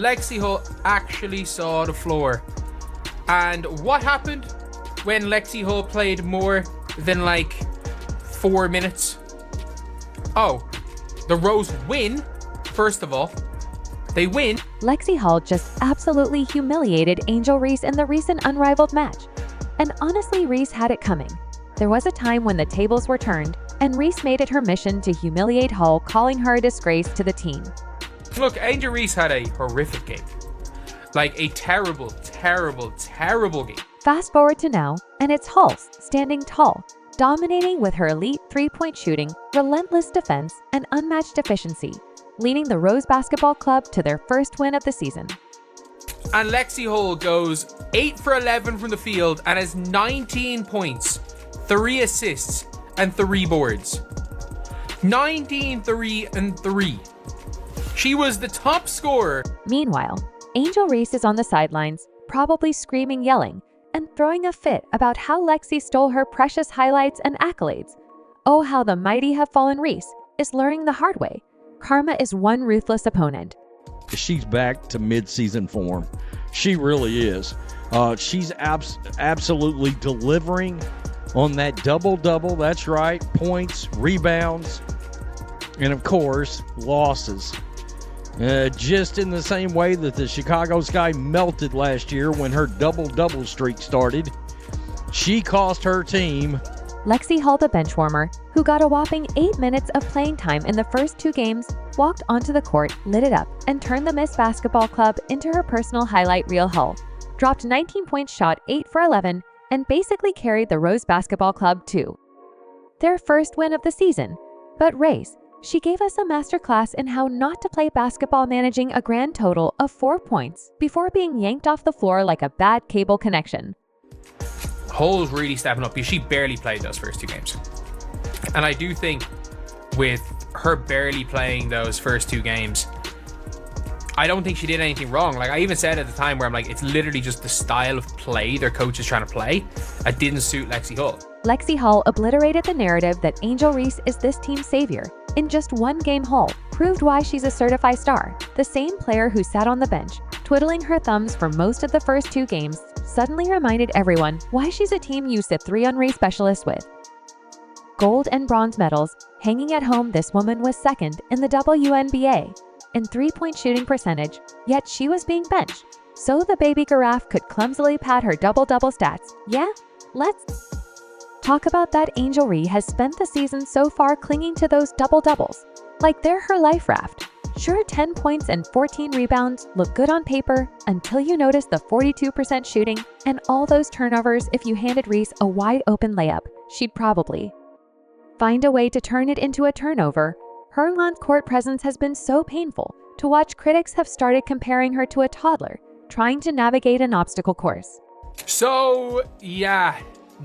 Lexie Hull actually saw the floor. And what happened when Lexie Hull played more than like 4 minutes? Oh, the Rose win, first of all. They win. Lexie Hull just absolutely humiliated Angel Reese in the recent unrivaled match. And honestly, Reese had it coming. There was a time when the tables were turned, and Reese made it her mission to humiliate Hull, calling her a disgrace to the team. Look, Angel Reese had a horrific game. Like a terrible, terrible, terrible game. Fast forward to now, and it's Hull standing tall, dominating with her elite three-point shooting, relentless defense, and unmatched efficiency, leading the Rose Basketball Club to their first win of the season. And Lexie Hull goes 8 for 11 from the field and has 19 points, 3 assists, and 3 boards. 19, 3, and 3. She was the top scorer. Meanwhile, Angel Reese is on the sidelines, probably screaming, yelling, and throwing a fit about how Lexie stole her precious highlights and accolades. Oh, how the mighty have fallen. Reese is learning the hard way. Karma is one ruthless opponent. She's back to mid-season form. She really is. She's absolutely delivering on that double-double. That's right. Points, rebounds, and of course, losses. Just in the same way that the Chicago Sky melted last year when her double-double streak started, she cost her team. Lexie Hull, the benchwarmer, who got a whopping 8 minutes of playing time in the first 2 games, walked onto the court, lit it up, and turned the Miss Basketball Club into her personal highlight reel. Hull dropped 19 points, shot 8 for 11, and basically carried the Rose Basketball Club to their first win of the season. But Race, she gave us a masterclass in how not to play basketball, managing a grand total of 4 points before being yanked off the floor like a bad cable connection. Hull's really stepping up because she barely played those first 2 games. And I do think with her barely playing those first 2 games, I don't think she did anything wrong. Like I even said at the time where I'm like, it's literally just the style of play their coach is trying to play. It didn't suit Lexie Hull. Lexie Hull obliterated the narrative that Angel Reese is this team's savior. In just 1 game, Hull proved why she's a certified star. The same player who sat on the bench, twiddling her thumbs for most of the first 2 games, suddenly reminded everyone why she's a team you sit 3-on-3 specialist with. Gold and bronze medals hanging at home, this woman was second in the wnba in three-point shooting percentage, yet she was being benched, so the baby giraffe could clumsily pad her double-double stats. Yeah, let's talk about that. Angel Reese has spent the season so far clinging to those double-doubles like they're her life raft. Sure, 10 points and 14 rebounds look good on paper until you notice the 42% shooting and all those turnovers. If you handed Reese a wide-open layup, she'd probably find a way to turn it into a turnover. Her on-court presence has been so painful to watch. Critics have started comparing her to a toddler trying to navigate an obstacle course. So, yeah,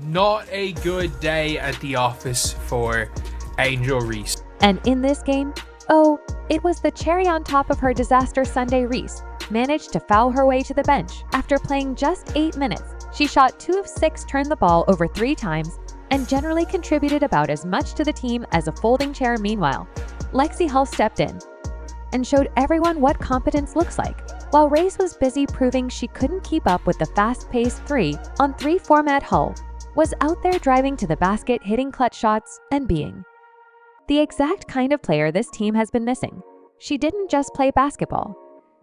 not a good day at the office for Angel Reese. And in this game, oh, it was the cherry on top of her disaster Sunday. Reese managed to foul her way to the bench after playing just 8 minutes. She shot 2 of 6, turned the ball over 3 times, and generally contributed about as much to the team as a folding chair. Meanwhile, Lexie Hull stepped in and showed everyone what competence looks like, while Reese was busy proving she couldn't keep up with the fast-paced 3-on-3 format. Hull was out there driving to the basket, hitting clutch shots, and being the exact kind of player this team has been missing. She didn't just play basketball.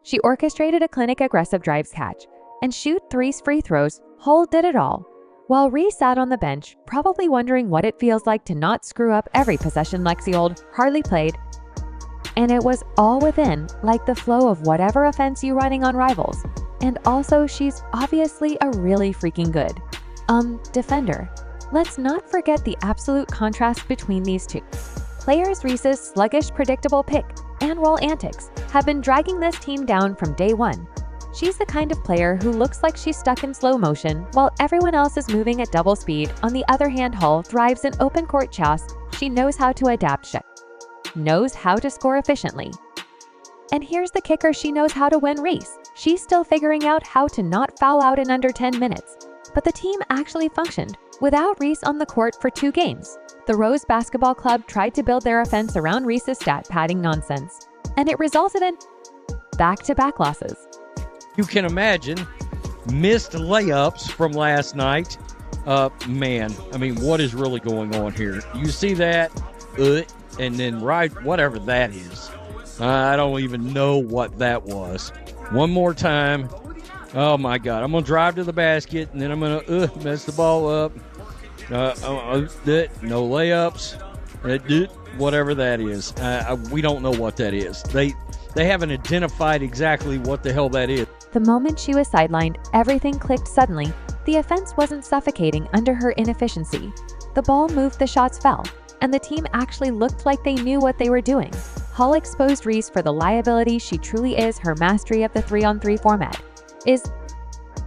She orchestrated a clinic aggressive drives, catch, and shoot 3 free throws. Hull did it all, while Reese sat on the bench, probably wondering what it feels like to not screw up every possession. Lexie Hull hardly played, and it was all within, like the flow of whatever offense you running on rivals. And also, she's obviously a really freaking good defender. Let's not forget the absolute contrast between these two players. Reese's sluggish, predictable pick and roll antics have been dragging this team down from day one. She's the kind of player who looks like she's stuck in slow motion while everyone else is moving at double speed. On the other hand, Hull thrives in open court chaos. She knows how to adapt, knows how to score efficiently. And here's the kicker, she knows how to win. Reese, she's still figuring out how to not foul out in under 10 minutes. But the team actually functioned without Reese on the court for 2 games. The Rose Basketball Club tried to build their offense around Reese's stat padding nonsense, and it resulted in back-to-back losses. You can imagine missed layups from last night. Man, I mean, what is really going on here? You see that, and then right, whatever that is. I don't even know what that was. One more time. Oh, my God. I'm going to drive to the basket, and then I'm going to mess the ball up. No layups. Whatever that is. We don't know what that is. They haven't identified exactly what the hell that is. The moment she was sidelined, everything clicked suddenly. The offense wasn't suffocating under her inefficiency. The ball moved, the shots fell, and the team actually looked like they knew what they were doing. Hull exposed Reese for the liability she truly is. Her mastery of the 3-on-3 format is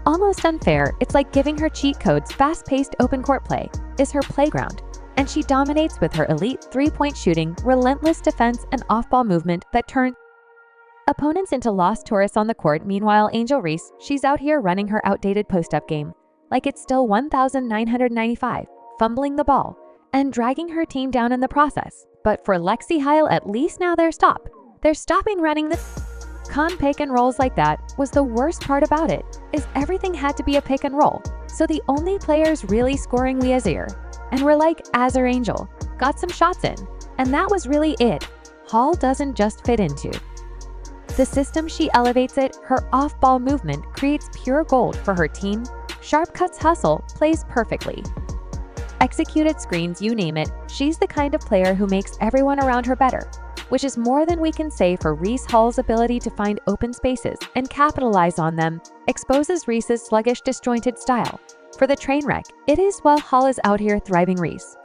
almost unfair. It's like giving her cheat codes. Fast-paced open court play is her playground, and she dominates with her elite three-point shooting, relentless defense, and off-ball movement that turn opponents into lost tourists on the court. Meanwhile, Angel Reese, she's out here running her outdated post-up game like it's still 1995, fumbling the ball and dragging her team down in the process. But for Lexie Hull, at least now they're stopping running the con pick and rolls like that. Was the worst part about it is everything had to be a pick and roll, so the only players really scoring we Azir, and we're like, Azir Angel got some shots in, and that was really it. Hull doesn't just fit into the system, she elevates it. Her off-ball movement creates pure gold for her team. Sharp cuts, hustle, plays perfectly. Executed screens, you name it, she's the kind of player who makes everyone around her better, which is more than we can say for Reese. Hull's ability to find open spaces and capitalize on them exposes Reese's sluggish, disjointed style. For the train wreck it is while Hull is out here thriving. Reese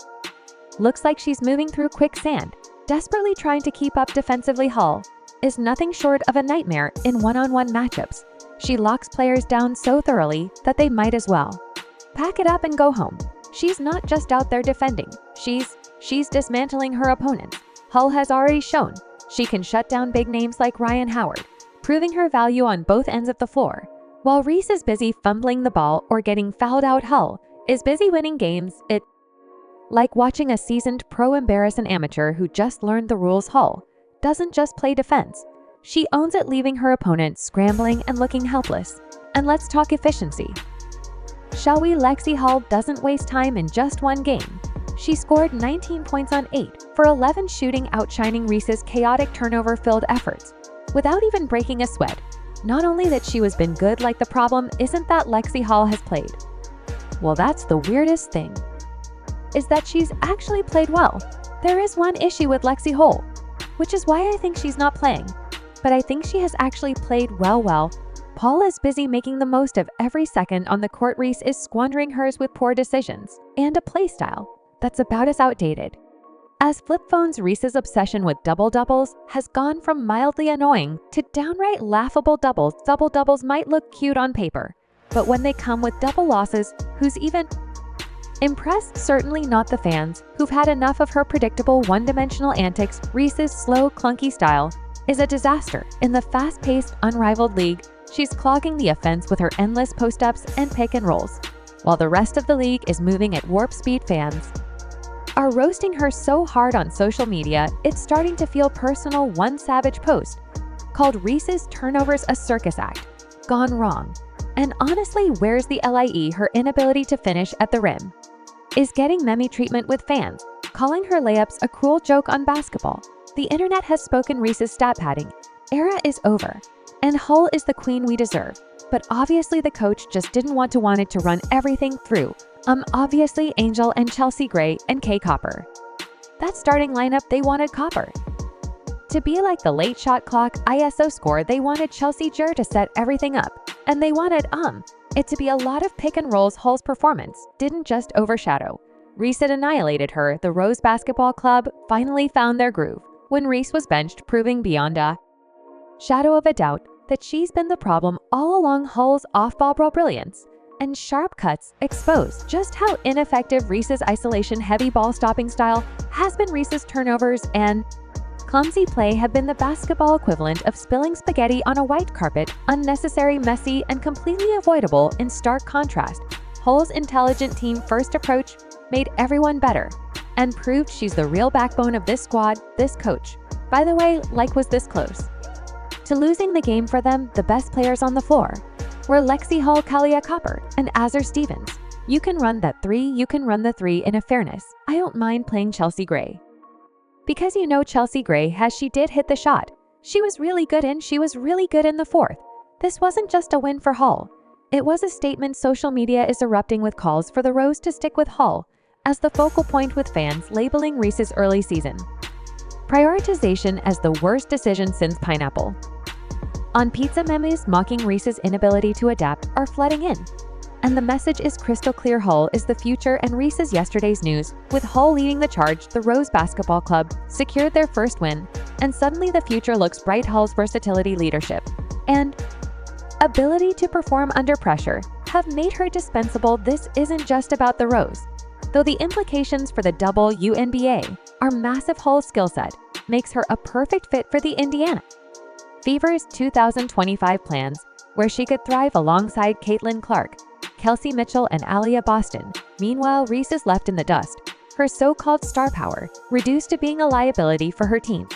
looks like she's moving through quicksand, desperately trying to keep up defensively. Hull is nothing short of a nightmare in one-on-one matchups. She locks players down so thoroughly that they might as well pack it up and go home. She's not just out there defending, she's dismantling her opponents. Hull has already shown she can shut down big names like Ryan Howard, proving her value on both ends of the floor. While Reese is busy fumbling the ball or getting fouled out, Hull is busy winning games. It like watching a seasoned pro embarrass an amateur who just learned the rules. Hull doesn't just play defense, she owns it, leaving her opponent scrambling and looking helpless. And let's talk efficiency, shall we? Lexie Hull doesn't waste time in just one game. She scored 19 points on 8 for 11 shooting, outshining Reese's chaotic turnover-filled efforts without even breaking a sweat. Not only that she has been good, like the problem isn't that Lexie Hull has played well. That's the weirdest thing, is that she's actually played well. There is one issue with Lexie Hull, which is why I think she's not playing. But I think she has actually played well. Paul is busy making the most of every second on the court. Reese is squandering hers with poor decisions and a playstyle that's about as outdated as flip phones. Reese's obsession with double-doubles has gone from mildly annoying to downright laughable. Double-doubles might look cute on paper, but when they come with double losses, who's even impressed? Certainly not the fans, who've had enough of her predictable one-dimensional antics. Reese's slow, clunky style is a disaster in the fast-paced, unrivaled league. She's clogging the offense with her endless post-ups and pick and rolls, while the rest of the league is moving at warp speed. Fans are roasting her so hard on social media, it's starting to feel personal. One savage post called Reese's turnovers a circus act gone wrong. And honestly, where's the LIE? Her inability to finish at the rim is getting meme treatment, with fans calling her layups a cruel joke on basketball. The internet has spoken. Reese's stat padding era is over, and Hull is the queen we deserve. But obviously the coach just didn't want it to run everything through. Obviously Angel and Chelsea Gray and Kay Copper. That starting lineup, they wanted Copper to be like the late shot clock ISO score. They wanted Chelsea Jur to set everything up, and they wanted it to be a lot of pick and rolls. Hull's performance didn't just overshadow Reese, it annihilated her. The Rose Basketball Club finally found their groove when Reese was benched, proving beyond a shadow of a doubt that she's been the problem all along. Hull's off-ball brilliance and sharp cuts expose just how ineffective Reese's isolation-heavy ball-stopping style has been. Reese's turnovers and clumsy play have been the basketball equivalent of spilling spaghetti on a white carpet, unnecessary, messy, and completely avoidable. In stark contrast, Hull's intelligent team-first approach made everyone better and proved she's the real backbone of this squad. This coach, by the way, was this close to losing the game for them. The best players on the floor were Lexie Hull, Kalia Copper, and Azur Stevens. You can run that three, you can run the three. In a fairness, I don't mind playing Chelsea Gray. Because you know Chelsea Gray, she did hit the shot. She was really good and she was really good in the fourth. This wasn't just a win for Hull. It was a statement. Social media is erupting with calls for the Rose to stick with Hull as the focal point, with fans labeling Reese's early season prioritization as the worst decision since pineapple on pizza. Memes mocking Reese's inability to adapt are flooding in, and the message is crystal clear: Hull is the future. And Reese's yesterday's news, with Hull leading the charge, the Rose Basketball Club secured their first win, and suddenly the future looks bright. Hull's versatility, leadership, and ability to perform under pressure have made her dispensable. This isn't just about the Rose, though the implications for the wnba are massive. Hull's skill set makes her a perfect fit for the Indiana Fever's 2025 plans, where she could thrive alongside Caitlin Clark, Kelsey Mitchell, and Aliyah Boston. Meanwhile, Reese is left in the dust, her so-called star power reduced to being a liability for her team.